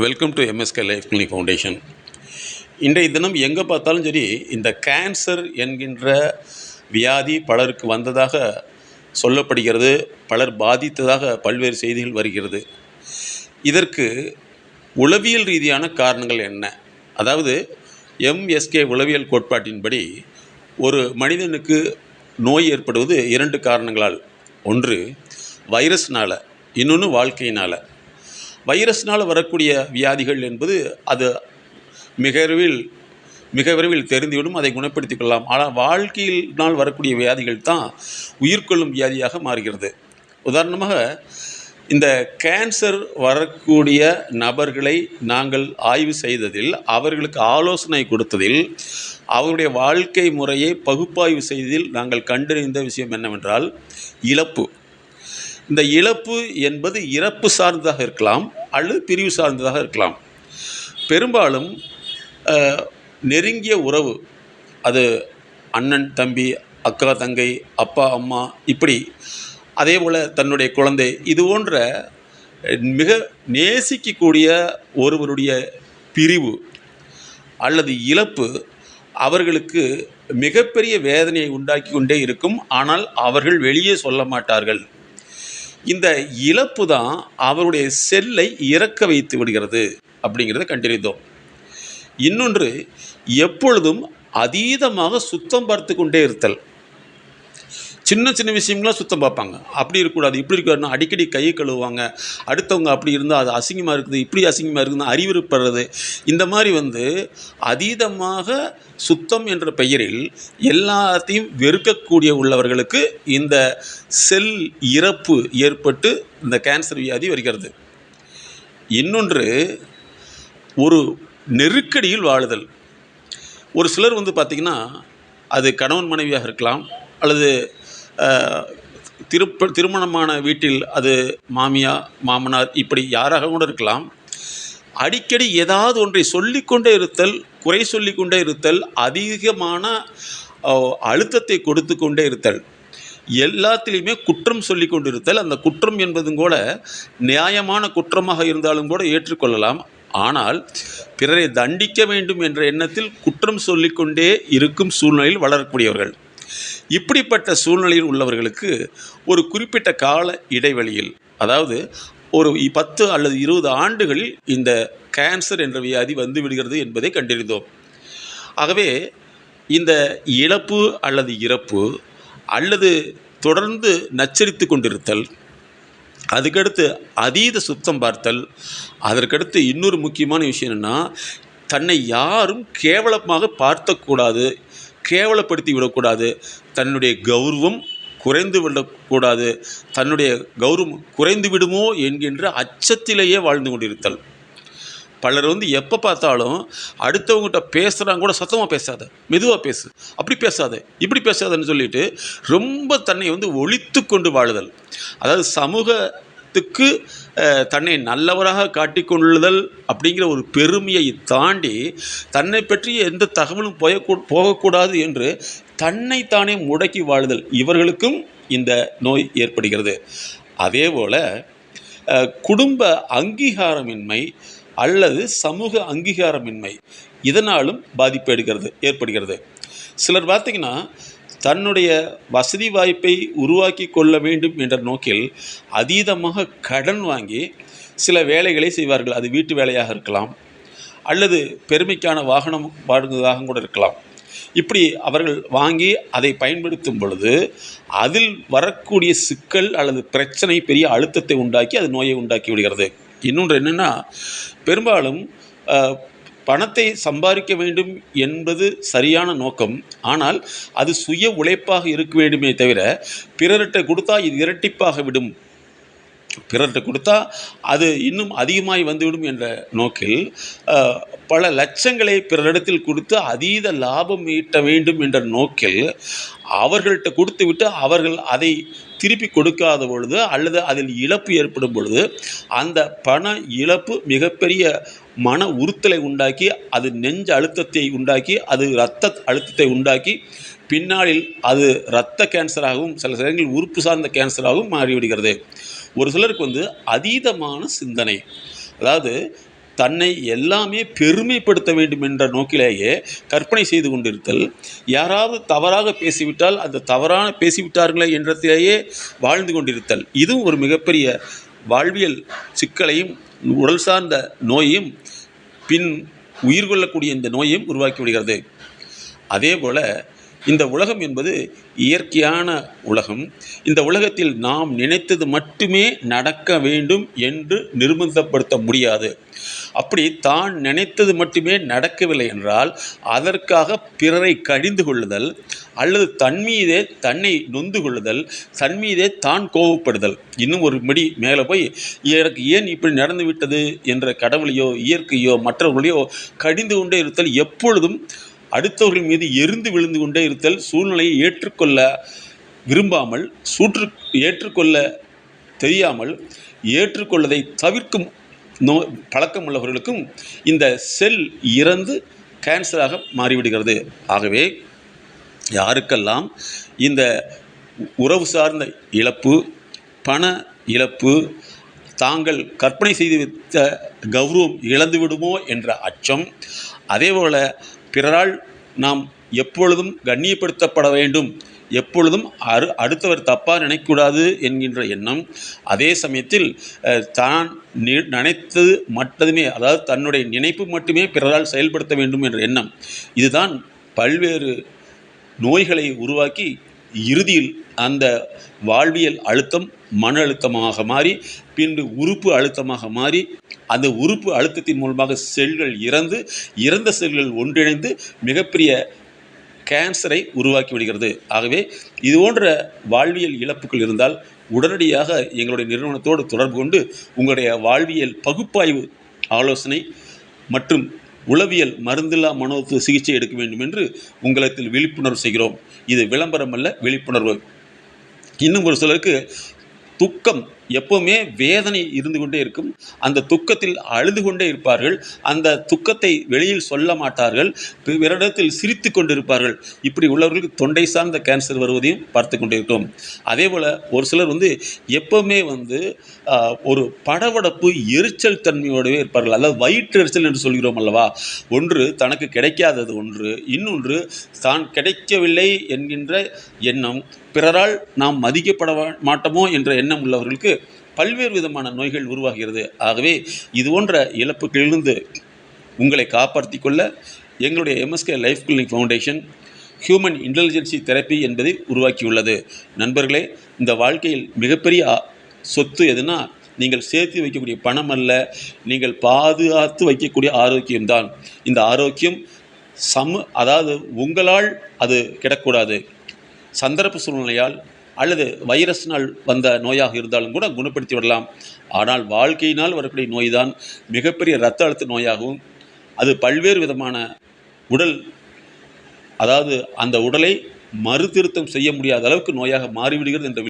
Welcome to MSK life clinic foundation. இன்றைய தினம் எங்கே பார்த்தாலும் சரி, இந்த கேன்சர் என்கின்ற வியாதி பலருக்கு வந்ததாக சொல்லப்படுகிறது. பலர் பாதித்ததாக பல்வேறு செய்திகள் வருகிறது. இதற்கு உளவியல் ரீதியான காரணங்கள் என்ன? அதாவது எம்எஸ்கே உளவியல் கோட்பாட்டின்படி ஒரு மனிதனுக்கு நோய் ஏற்படுவது 2 காரணங்களால். ஒன்று வைரஸ்னால், இன்னொன்று வாழ்க்கையினால். வைரஸ்னால் வரக்கூடிய வியாதிகள் என்பது அது மிக விரைவில் தெரிந்துவிடும், அதை குணப்படுத்தி கொள்ளலாம். ஆனால் வாழ்க்கையினால் வரக்கூடிய வியாதிகள் தான் உயிர்கொள்ளும் வியாதியாக மாறுகிறது. உதாரணமாக, இந்த கேன்சர் வரக்கூடிய நபர்களை நாங்கள் ஆய்வு செய்ததில், அவர்களுக்கு ஆலோசனை கொடுத்ததில், அவருடைய வாழ்க்கை முறையை பகுப்பாய்வு செய்ததில் நாங்கள் கண்டறிந்த விஷயம் என்னவென்றால் இழப்பு. இந்த இழப்பு என்பது இறப்பு சார்ந்ததாக இருக்கலாம் அல்லது பிரிவு சார்ந்ததாக இருக்கலாம். பெரும்பாலும் நெருங்கிய உறவு, அது அண்ணன் தம்பி, அக்கா தங்கை, அப்பா அம்மா, இப்படி அதே போல் தன்னுடைய குழந்தை, இது போன்ற மிக நேசிக்கக்கூடிய ஒருவருடைய பிரிவு அல்லது இழப்பு அவர்களுக்கு மிகப்பெரிய வேதனையை உண்டாக்கி கொண்டே இருக்கும். ஆனால் அவர்கள் வெளியே சொல்ல மாட்டார்கள். இந்த இழப்பு தான் அவருடைய செல்லை இறக்க வைத்து விடுகிறது அப்படிங்கிறத கண்டறிந்தோம். இன்னொன்று, எப்பொழுதும் அதீதமாக சுத்தம் பார்த்து கொண்டே இருத்தல். சின்ன சின்ன விஷயங்களாம் சுத்தம் பார்ப்பாங்க. அப்படி இருக்கக்கூடாது, இப்படி இருக்கணும், அடிக்கடி கை கழுவுவாங்க. அடுத்தவங்க அப்படி இருந்தால் அது அசிங்கமாக இருக்குது, இப்படி அசிங்கமாக இருக்குதுன்னு அறிவுறுப்படுறது. இந்த மாதிரி அதீதமாக சுத்தம் என்ற பெயரில் எல்லாத்தையும் வெறுக்கக்கூடிய உள்ளவர்களுக்கு இந்த செல் இறப்பு ஏற்பட்டு இந்த கேன்சர் வியாதி வருகிறது. இன்னொன்று, ஒரு நெருக்கடியில் வாழுதல். ஒரு சிலர் பார்த்திங்கன்னா, அது கணவன் மனைவியாக இருக்கலாம், அல்லது திருமணமான வீட்டில் அது மாமியா மாமனார், இப்படி யாராக கூட இருக்கலாம். அடிக்கடி ஏதாவது ஒன்றை சொல்லிக்கொண்டே இருத்தல், குறை சொல்லிக்கொண்டே இருத்தல், அதிகமான அழுத்தத்தை கொடுத்து கொண்டே இருத்தல், எல்லாத்திலையுமே குற்றம் சொல்லி கொண்டு இருத்தல். அந்த குற்றம் என்பதும் கூட நியாயமான குற்றமாக இருந்தாலும் கூட ஏற்றுக்கொள்ளலாம். ஆனால் பிறரை தண்டிக்க வேண்டும் என்ற எண்ணத்தில் குற்றம் சொல்லிக்கொண்டே இருக்கும் சூழ்நிலையில் வளரக்கூடியவர்கள். இப்படிப்பட்ட சூழ்நிலையில் உள்ளவர்களுக்கு ஒரு குறிப்பிட்ட கால இடைவெளியில், அதாவது ஒரு 10 அல்லது 20 ஆண்டுகளில் இந்த கேன்சர் என்ற வியாதி வந்து விடுகிறது என்பதை கண்டறிந்தோம். ஆகவே இந்த இழப்பு அல்லது இறப்பு அல்லது தொடர்ந்து நச்சரித்து கொண்டிருத்தல், அதுக்கடுத்து அதீத சுத்தம் பார்த்தல், அதற்கடுத்து இன்னொரு முக்கியமான விஷயம் என்னென்னா, தன்னை யாரும் கேவலமாக பார்த்தக்கூடாது, கேவலப்படுத்தி விடக்கூடாது, தன்னுடைய கௌரவம் குறைந்து விடக்கூடாது, தன்னுடைய கௌரவம் குறைந்து விடுமோ என்கின்ற அச்சத்திலேயே வாழ்ந்து கொண்டிருத்தல். பலர் எப்போ பார்த்தாலும் அடுத்தவங்ககிட்ட பேசுகிறாங்க கூட, சத்தமாக பேசாத, மெதுவாக பேசு, அப்படி பேசாத, இப்படி பேசாதன்னு சொல்லிட்டு ரொம்ப தன்னை ஒழித்து கொண்டு வாழுதல். அதாவது சமூகத்துக்கு தன்னை நல்லவராக காட்டிக்கொள்ளுதல் அப்படிங்கிற ஒரு பெருமையை தாண்டி தன்னை பற்றி எந்த தகவலும் போகக்கூடாது என்று தன்னைத்தானே முடக்கி வாழுதல், இவர்களுக்கும் இந்த நோய் ஏற்படுகிறது. அதேபோல் குடும்ப அங்கீகாரமின்மை அல்லது சமூக அங்கீகாரமின்மை, இதனாலும் பாதிப்பு ஏற்படுகிறது. சிலர் பார்த்திங்கன்னா, தன்னுடைய வசதி வாய்ப்பை உருவாக்கி கொள்ள வேண்டும் என்ற நோக்கில் அதீதமாக கடன் வாங்கி சில வேலைகளை செய்வார்கள். அது வீட்டு வேலையாக இருக்கலாம், அல்லது பெருமைக்கான வாகனம் வாங்குவதாக கூட இருக்கலாம். இப்படி அவர்கள் வாங்கி அதை பயன்படுத்தும் பொழுது அதில் வரக்கூடிய சிக்கல் அல்லது பிரச்சனை பெரிய அழுத்தத்தை உண்டாக்கி அது நோயை உண்டாக்கி விடுகிறது. இன்னொன்று என்னென்னா, பெரும்பாலும் பணத்தை சம்பாதிக்க வேண்டும் என்பது சரியான நோக்கம். ஆனால் அது சுய உழைப்பாக இருக்க வேண்டுமே தவிர, பிறர்கிட்ட கொடுத்தா இது இரட்டிப்பாக விடும், பிறர்கிட்ட கொடுத்தா அது இன்னும் அதிகமாகி வந்துவிடும் என்ற நோக்கில் பல லட்சங்களை பிறரிடத்தில் கொடுத்து அதீத லாபம் ஈட்ட வேண்டும் என்ற நோக்கில் அவர்கள்ட்ட கொடுத்து விட்டு அவர்கள் அதை திருப்பி கொடுக்காத பொழுது அல்லது அதில் இழப்பு ஏற்படும் பொழுது அந்த பண இழப்பு மிகப்பெரிய மன உறுத்தலை உண்டாக்கி, அது நெஞ்ச அழுத்தத்தை உண்டாக்கி, அது இரத்த அழுத்தத்தை உண்டாக்கி, பின்னாளில் அது இரத்த கேன்சராகவும் சில நேரங்களில் உறுப்பு சார்ந்த கேன்சராகவும் மாறிவிடுகிறது. ஒரு சிலருக்கு அதீதமான சிந்தனை, அதாவது தன்னை எல்லாமே பெருமைப்படுத்த வேண்டும் என்ற நோக்கிலேயே கற்பனை செய்து கொண்டிருத்தல், யாராவது தவறாக பேசிவிட்டால் அந்த தவறான பேசிவிட்டார்களே என்றத்திலேயே வாழ்ந்து கொண்டிருத்தல், இதுவும் ஒரு மிகப்பெரிய வாழ்வியல் சிக்கலையும் உடல் சார்ந்த நோயையும் பின் உயிர் கொள்ளக்கூடிய இந்த நோயையும் உருவாக்கி விடுகிறது. அதேபோல் இந்த உலகம் என்பது இயற்கையான உலகம். இந்த உலகத்தில் நாம் நினைத்தது மட்டுமே நடக்க வேண்டும் என்று நிர்பந்தப்படுத்த முடியாது. அப்படி தான் நினைத்தது மட்டுமே நடக்கவில்லை என்றால் அதற்காக பிறரை கடிந்து கொள்ளுதல், அல்லது தன் மீதே தன்னை நொந்து கொள்ளுதல், தன் மீதே தான் கோபப்படுதல், இன்னும் ஒரு மடி மேலே போய் எனக்கு ஏன் இப்படி நடந்து விட்டது என்ற கடவுளையோ இயற்கையோ மற்றவர்களையோ கடிந்து கொண்டே இருத்தல், எப்பொழுதும் அடுத்தவர்கள் மீது எரிந்து விழுந்து கொண்டே இருத்தல், சூழ்நிலையை ஏற்றுக்கொள்ள விரும்பாமல், ஏற்றுக்கொள்ள தெரியாமல், ஏற்றுக்கொள்ளதை தவிர்க்கும் பழக்கம் உள்ளவர்களுக்கும் இந்த செல் இறந்து கேன்சராக மாறிவிடுகிறது. ஆகவே யாருக்கெல்லாம் இந்த உறவு சார்ந்த இழப்பு, பண இழப்பு, தாங்கள் கற்பனை செய்து வைத்த கௌரவம் இழந்து விடுமோ என்ற அச்சம், அதேபோல் பிறரால் நாம் எப்பொழுதும் கண்ணியப்படுத்தப்பட வேண்டும், எப்பொழுதும் அடுத்தவர் தப்பாக நினைக்கக்கூடாது என்கின்ற எண்ணம், அதே சமயத்தில் தான் நினைத்தது மட்டுமே, அதாவது தன்னுடைய நினைப்பு மட்டுமே பிறரால் செயல்படுத்த வேண்டும் என்ற எண்ணம், இதுதான் பல்வேறு நோய்களை உருவாக்கி இறுதியில் அந்த வாழ்வியல் அழுத்தம் மன அழுத்தமாக மாறி பின்பு உறுப்பு அழுத்தமாக மாறி அந்த உறுப்பு அழுத்தத்தின் மூலமாக செல்கள் இறந்த செல்கள் ஒன்றிணைந்து மிகப்பெரிய கேன்சரை உருவாக்கி விடுகிறது. ஆகவே இது போன்ற வாழ்வியல் இழப்புகள் இருந்தால் உடனடியாக எங்களுடைய நிறுவனத்தோடு தொடர்பு கொண்டு உங்களுடைய வாழ்வியல் பகுப்பாய்வு ஆலோசனை மற்றும் உளவியல் மருந்தில்லா மனோத்துவ சிகிச்சை எடுக்க வேண்டும் என்று உங்களுக்கு விழிப்புணர்வு செய்கிறோம். இது விளம்பரம் அல்ல, விழிப்புணர்வு. இன்னும் ஒரு சிலருக்கு துக்கம் எப்பவுமே வேதனை இருந்து கொண்டே இருக்கும். அந்த துக்கத்தில் அழுது கொண்டே இருப்பார்கள். அந்த துக்கத்தை வெளியில் சொல்ல மாட்டார்கள். பிறரிடத்தில் சிரித்து கொண்டிருப்பார்கள். இப்படி உள்ளவர்களுக்கு தொண்டை சார்ந்த கேன்சர் வருவதையும் பார்த்து கொண்டிருக்கிறோம். அதே போல் ஒரு சிலர் எப்பவுமே ஒரு படபடப்பு எரிச்சல் தன்மையோடவே இருப்பார்கள். அதாவது வயிற்று எரிச்சல் என்று சொல்கிறோம் அல்லவா. ஒன்று தனக்கு கிடைக்காதது ஒன்று, இன்னொன்று தான் கிடைக்கவில்லை என்கின்ற எண்ணம், பிறரால் நாம் மதிக்கப்பட மாட்டோமோ என்ற எண்ணம் உள்ளவர்களுக்கு பல்வேறு விதமான நோய்கள் உருவாகிறது. ஆகவே இது போன்ற இழப்புகளிலிருந்து உங்களை காப்பாற்றிக் கொள்ள எங்களுடைய MSK life clinic foundation human intelligence therapy என்பதை உருவாக்கியுள்ளது. நண்பர்களே, இந்த வாழ்க்கையில் மிகப்பெரிய சொத்து எதுனா நீங்கள் சேர்த்து வைக்கக்கூடிய பணம் அல்ல, நீங்கள் பாதுகாத்து வைக்கக்கூடிய ஆரோக்கியம்தான். இந்த ஆரோக்கியம் அதாவது உங்களால் அது கிடக்கூடாது. சந்தர்ப்ப சூழ்நிலையால் அல்லது வைரஸ்னால் வந்த நோயாக இருந்தாலும் கூட குணப்படுத்தி விடலாம். ஆனால் வாழ்க்கையினால் வரக்கூடிய நோய் தான் மிகப்பெரிய இரத்த அழுத்த நோயாகவும், அது பல்வேறு விதமான அதாவது அந்த உடலை மறுதிருத்தம் செய்ய முடியாத அளவுக்கு நோயாக மாறிவிடுகிறது என்ற